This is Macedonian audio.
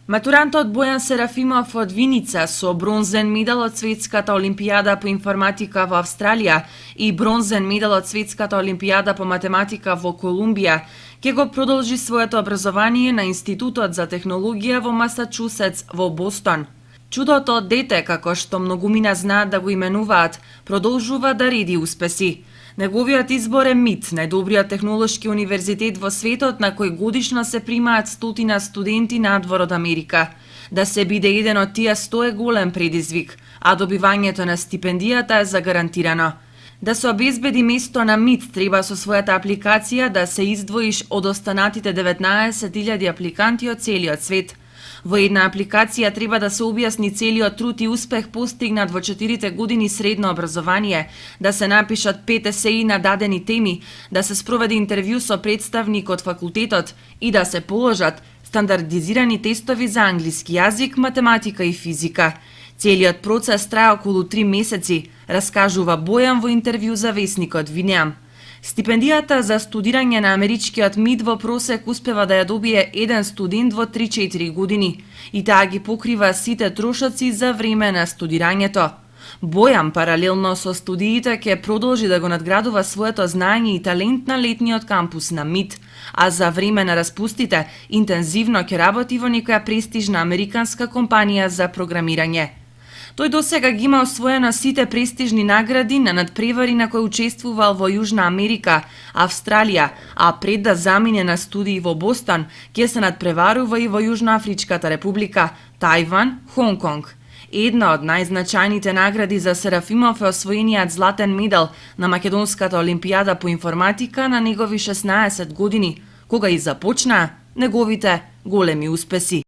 Матурантот Бојан Серафимов од Виница со бронзен медал од Светската олимпијада по информатика во Австралија и бронзен медал од Светската олимпијада по математика во Колумбија ќе го продолжи своето образование на Институтот за технологија во Масачусетс во Бостон. Чудото од дете, како што многумина знаат да го именуваат, продолжува да реди успеси. Неговиот избор е МИТ, најдобриот технолошки универзитет во светот на кој годишно се примаат стотина студенти надвор од Америка. Да се биде еден од тие 100 е голем предизвик, а добивањето на стипендијата е загарантирано. Да се обезбеди место на МИТ треба со својата апликација да се издвоиш од останатите 19.000 апликанти од целиот свет. Во една апликација треба да се објасни целиот труд и успех постигнат во 4 години средно образование, да се напишат 5 есеи на дадени теми, да се спроведе интервју со представник од факултетот и да се положат стандардизирани тестови за англиски јазик, математика и физика. Целиот процес трае околу 3 месеци, раскажува Бојан во интервју за весникот Винеам. Стипендијата за студирање на америчкиот МИТ во просек успева да ја добие еден студент во 3-4 години и таа ги покрива сите трошоци за време на студирањето. Бојан паралелно со студиите ќе продолжи да го надградува своето знаење и талент на летниот кампус на МИТ, а за време на распустите интензивно ќе работи во некоја престижна американска компанија за програмирање. Тој досега ги има освоено сите престижни награди на надпревари на кои учествувал во Јужна Америка, Австралија, а пред да замине на студии во Бостон, ќе се надпреварува и во Јужноафричката република, Тајван, Хонг Конг. Една од најзначајните награди за Серафимов е освоениот златен медал на Македонската олимпијада по информатика на негови 16 години, кога и започнаа неговите големи успеси.